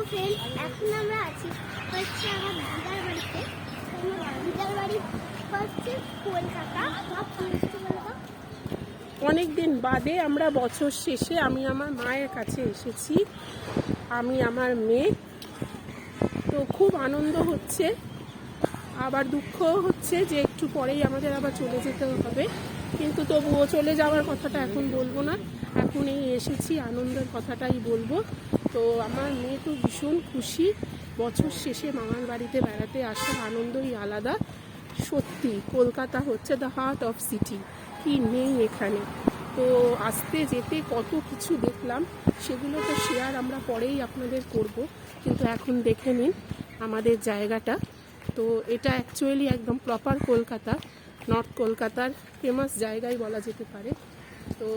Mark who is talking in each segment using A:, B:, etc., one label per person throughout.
A: Friends, এখন আমরা আছি হচ্ছে আমার দিদার বাড়িতে। আমার দিদার বাড়ি হচ্ছে কলকাতা।
B: অনেক দিন বাদে আমরা বছর শেষে আমি আমার মায়ের কাছে এসেছি, আমি আমার মেয়ে। তো খুব আনন্দ হচ্ছে, আবার দুঃখ হচ্ছে যে একটু পরেই আমাদের আবার চলে যেতে হবে, কিন্তু তবুও চলে যাওয়ার কথাটা এখন বলবো না, এখন এই এসেছি আনন্দের কথাটাই বলবো। তো আমার মেয়ে তো ভীষণ খুশি, বছর শেষে মামার বাড়িতে বেড়াতে আসার আনন্দই আলাদা। সত্যি কলকাতা হচ্ছে দ্য হার্ট অফ সিটি, কি নেই এখানে। তো আসতে যেতে কত কিছু দেখলাম, সেগুলো তো শেয়ার আমরা পরেই আপনাদের করব, কিন্তু এখন দেখে নিন আমাদের জায়গাটা। তো এটা অ্যাকচুয়ালি একদম প্রপার কলকাতা, নর্থ কলকাতার ফেমাস জায়গায় বলা যেতে পারে। তো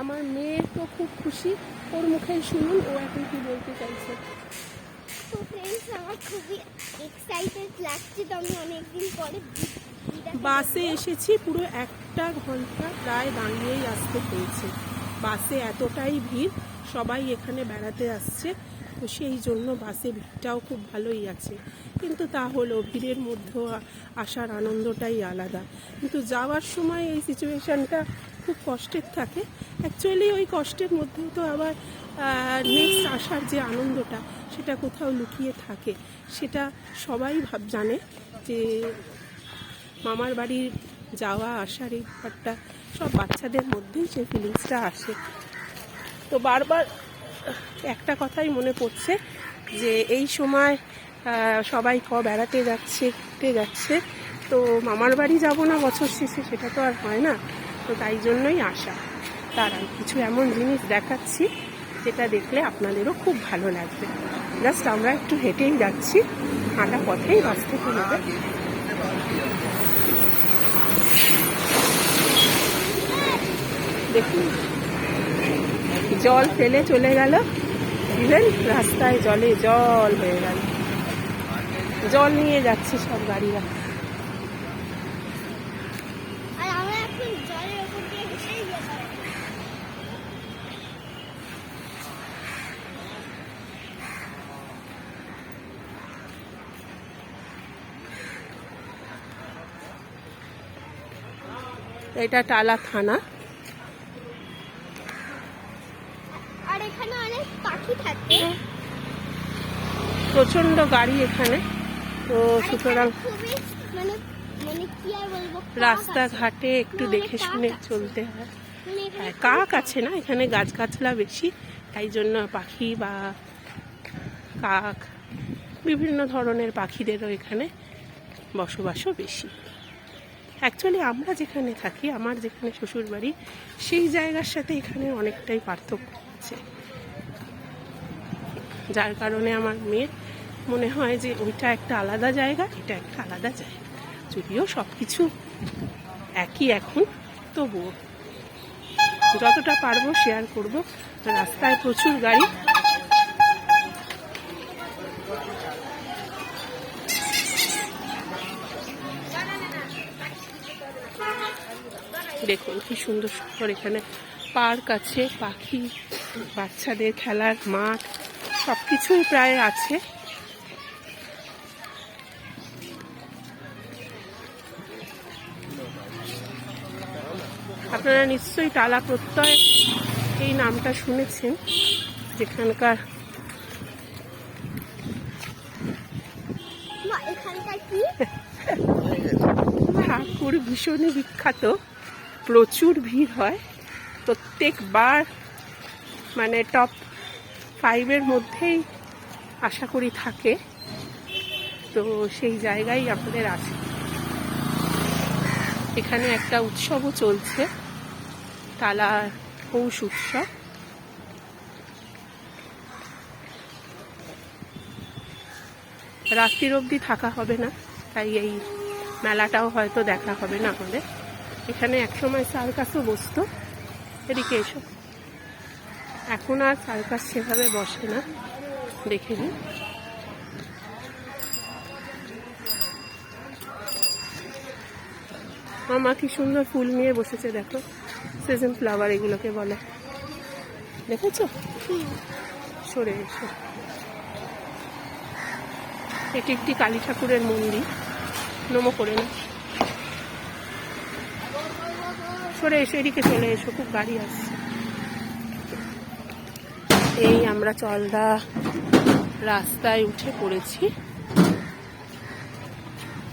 B: আমার মেয়ে তো খুব খুশি, ওর মুখেই শুনুন ও এখন কি বলতে চাইছে।
A: তো ফ্রেন্ডস, আমার খুবই এক্সাইটেড লাগছে। তো আমি অনেকদিন পরে
B: বাসে এসেছি, পুরো 1 ঘন্টা প্রায় দাঁড়িয়েই আসতে হয়েছে। বাসে এতটাই ভিড়, সবাই এখানে বেড়াতে আসছে, তো সেই জন্য বাসে ভিড়টাও খুব ভালোই আছে। কিন্তু তা হলো ভিড়ের মধ্যেও আসার আনন্দটাই আলাদা। কিন্তু যাওয়ার সময় এই সিচুয়েশানটা খুব কষ্টের থাকে। অ্যাকচুয়ালি ওই কষ্টের মধ্যেও তো আবার নেক্সট আসার যে আনন্দটা, সেটা কোথাও লুকিয়ে থাকে। সেটা সবাই জানে যে মামার বাড়ির যাওয়া আসার এই ব্যাপারটা সব বাচ্চাদের মধ্যেই সেই ফিলিংসটা আসে। তো বারবার একটা কথাই মনে পড়ছে যে এই সময় সবাই বেড়াতে যাচ্ছে, ঘুরতে যাচ্ছে, তো মামার বাড়ি যাব না বছর শেষে, সেটা তো আর হয় না। তো তাই জন্যই আসা। তারাই কিছু এমন জিনিস দেখাচ্ছি যেটা দেখলে আপনাদেরও খুব ভালো লাগবে। জাস্ট আমরা একটু হেঁটেই যাচ্ছি, হাঁটা পথেই বাস থেকে নেবে। দেখুন জল ফেলে চলে গেল, ইভেন রাস্তায় জলে জল হয়ে গেল, জল নিয়ে যাচ্ছে সব গাড়িরা।
A: আর আমরা এখন জলের উপর দিয়ে হেঁটেই যাবো।
B: এটা টালা থানা।
A: আর এখানে অনেক পাখি থাকে,
B: প্রচন্ড গাড়ি এখানে, তো সুতরাং
A: খুবই মানে মানে কি আর বলবো,
B: রাস্তাঘাটে একটু দেখে শুনে চলতে হয়। হ্যাঁ, কাক আছে না, এখানে গাছগাছলা বেশি, তাই জন্য পাখি বা কাক বিভিন্ন ধরনের পাখিদেরও এখানে বসবাসও বেশি। অ্যাকচুয়ালি আমরা যেখানে থাকি, আমার যেখানে শ্বশুর বাড়ি, সেই জায়গার সাথে এখানে অনেকটাই পার্থক্য আছে, যার কারণে আমার মেয়ের মনে হয় যে ওইটা একটা আলাদা জায়গা, এটা একটা আলাদা জায়গা। যদিও সব কিছু একই এখন, তবুও যতটা পারবো শেয়ার করব। রাস্তায় প্রচুর গাড়ি, দেখুন কি সুন্দর সুন্দর এখানে পার্ক আছে, পাখি, বাচ্চাদের খেলার মাঠ, সব কিছুই প্রায় আছে। আপনারা নিশ্চয়ই টালা প্রত্যয় এই নামটা শুনেছেন, যেখানকার ঠাকুর ভীষণই বিখ্যাত, প্রচুর ভিড় হয় প্রত্যেকবার, মানে টপ 5-এর মধ্যেই আশা করি থাকে। তো সেই জায়গায় আপনাদের আছে। এখানে একটা উৎসবও চলছে, টালা পৌষ উৎসব। রাত্রির অবধি থাকা হবে না, তাই এই মেলাটাও হয়তো দেখা হবে না আমাদের। এখানে একসময় সার্কাসও বসতো, এদিকে এসো। এখন আর সার্কাস সেভাবে বসে না, দেখে নিন। মামা কি সুন্দর ফুল নিয়ে বসেছে, দেখো, সিজন ফ্লাওয়ার এগুলোকে বলে, দেখেছো? সরে এসো। এটি একটি কালী ঠাকুরের মন্দির। নমো করে না, সরে এসো, এদিকে চলে এসো, খুব গাড়ি আসছে। এই আমরা চলদা রাস্তায় উঠে পড়েছি,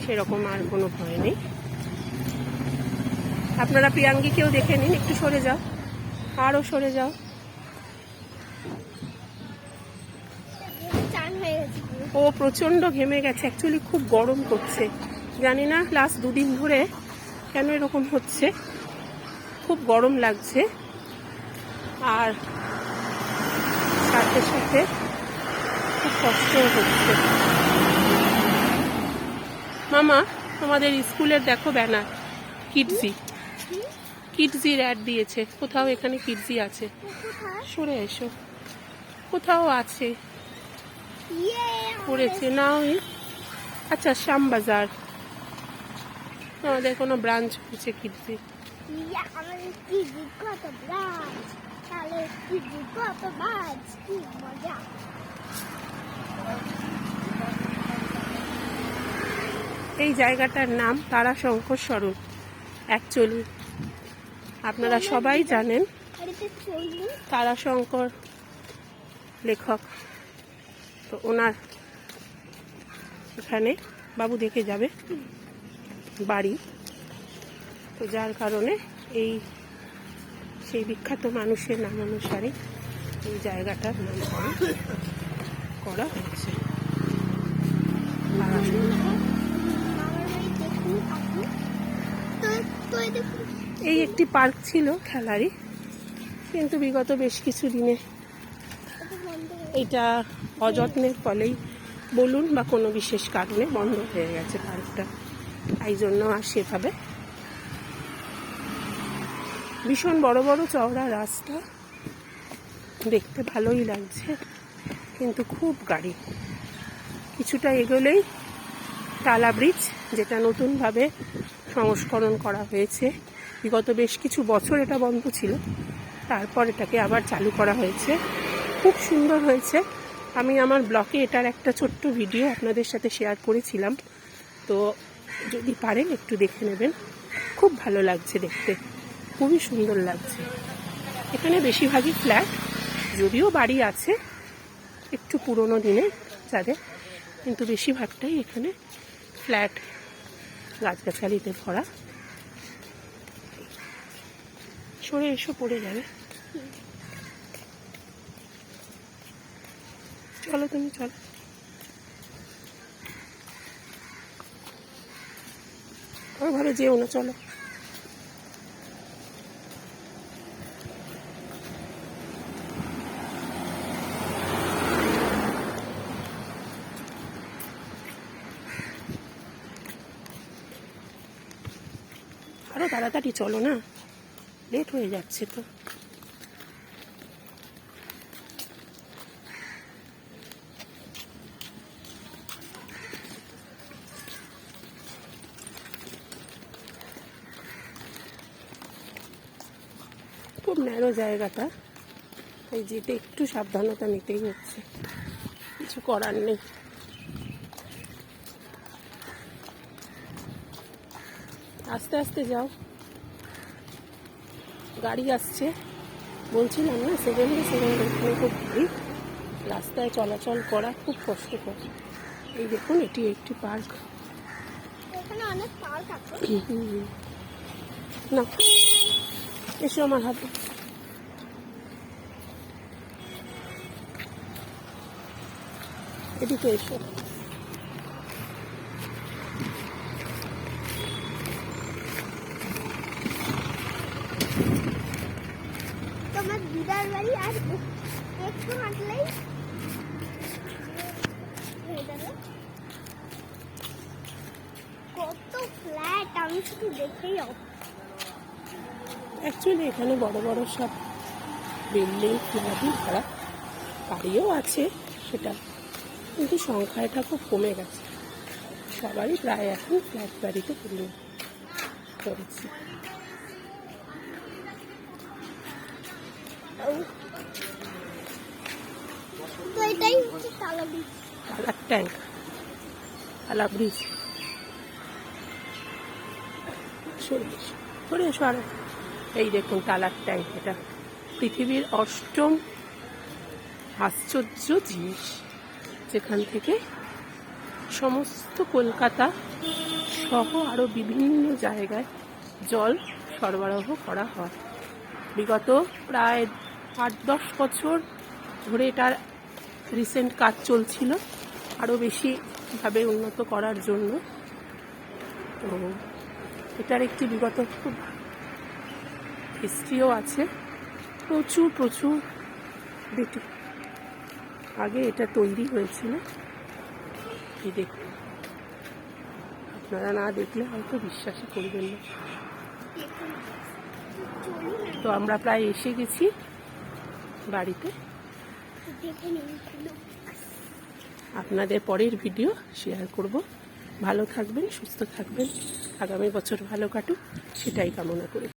B: সেরকম আর কোনো ভয় নেই। আপনারা প্রিয়াঙ্গীকেও দেখে নিন, একটু সরে যাও, আরও সরে যাও। ও প্রচণ্ড ঘেমে গেছে, অ্যাকচুয়ালি খুব গরম করছে, জানি না লাস্ট 2 দিন ধরে কেন এরকম হচ্ছে, খুব গরম লাগছে। আর সাথে সাথে খুব কষ্টও হচ্ছে। মামা, তোমাদের স্কুলের দেখো ব্যানার, কিডজির অ্যাড দিয়েছে, কোথাও এখানে কিডজি আছে, সরে এসো, কোথাও আছে পড়েছে না ওই। আচ্ছা, শ্যামবাজার আমাদের কোনো ব্রাঞ্চ হয়েছে কিডজি। এই জায়গাটার নাম তারাশঙ্কর স্মরণ। অ্যাকচুয়ালি আপনারা সবাই জানেন তারাশঙ্কর লেখক, তো ওনার এখানে বাবু দেখে যাবে বাড়ি, তো যার কারণে এই সেই বিখ্যাত মানুষের নাম অনুসারে এই জায়গাটার নামকরণ করা হয়েছে। এই একটি পার্ক ছিল খেলারই, কিন্তু বিগত বেশ কিছু দিনে এটা অযত্নের ফলেই বলুন বা কোনো বিশেষ কারণে বন্ধ হয়ে গেছে পার্কটা, এই জন্য আর সেভাবে। ভীষণ বড় বড় চওড়া রাস্তা, দেখতে ভালোই লাগছে, কিন্তু খুব গাড়ি। কিছুটা এগোলেই টালা ব্রিজ, যেটা নতুনভাবে সংস্করণ করা হয়েছে। বিগত বেশ কিছু বছর এটা বন্ধ ছিল, তারপর এটাকে আবার চালু করা হয়েছে, খুব সুন্দর হয়েছে। আমি আমার ব্লগে এটার একটা ছোট্ট ভিডিও আপনাদের সাথে শেয়ার করেছিলাম, তো যদি পারেন একটু দেখে নেবেন, খুব ভালো লাগছে দেখতে, খুবই সুন্দর লাগছে। এখানে বেশিরভাগই ফ্ল্যাট, যদিও বাড়ি আছে একটু পুরনো দিনে যাদের, কিন্তু বেশিরভাগটাই এখানে ফ্ল্যাট, গাছগাছালিতে ভরা। সরে এসো, পড়ে যাবে, চলো তুমি চলো। ওইভাবে যেও না, চলো। আরো তাড়াতাড়ি চলো না, লেট হয়ে যাচ্ছে তো। খুব ন্যারো জায়গাটা, তাই যেতে একটু সাবধানতা নিতেই হচ্ছে, কিছু করার নেই। আস্তে আস্তে যাও, গাড়ি আসছে, বলছিলাম না সেকেন্ডে এখানে খুব গাড়ি, রাস্তায় চলাচল করা খুব কষ্টকর। এই দেখুন, এটি একটি পার্ক,
A: এখানে অনেক পার্ক আছে।
B: না, এসো আমার হাতে। এদিকে এসো।
A: তোমার দিদার বাড়ি আর একটু হাঁটলেই হয়ে যাবে। কত ফ্ল্যাট, আমি শুধু দেখেই
B: অ্যাকচুয়ালি এখানে বড় বড় সব বিল্ডিং, ফ্ল্যাটই ভরা, বাড়িও আছে সেটা, কিন্তু সংখ্যাটা খুব কমে গেছে, সবারই প্রায় এখন ফ্ল্যাট বাড়িতে পরিণত করেছে।
A: তো এটাই হচ্ছে তালা ব্রিজ।
B: তালার ট্যাঙ্ক, টালা ব্রিজ। সরে এসো আরো। এই দেখুন টালার ট্যাঙ্ক, এটা পৃথিবীর অষ্টম আশ্চর্য জিনিস, যেখান থেকে সমস্ত কলকাতা সহ আরও বিভিন্ন জায়গায় জল সরবরাহ করা হয়। বিগত প্রায় 8-10 বছর ধরে এটার রিসেন্ট কাজ চলছিল আরও বেশিভাবে উন্নত করার জন্য। তো এটার একটি বিগত খুব হিস্ট্রিও আছে, প্রচুর দেখতে আগে এটা তৈরি হয়েছিল। এই দেখুন, আপনারা না দেখলে হয়তো বিশ্বাসই করবেন না। তো আমরা প্রায় এসে গেছি বাড়িতে। আপনাদের পরের ভিডিও শেয়ার করব। ভালো থাকবেন, সুস্থ থাকবেন, আগামী বছর ভালো কাটুক সেটাই কামনা করি।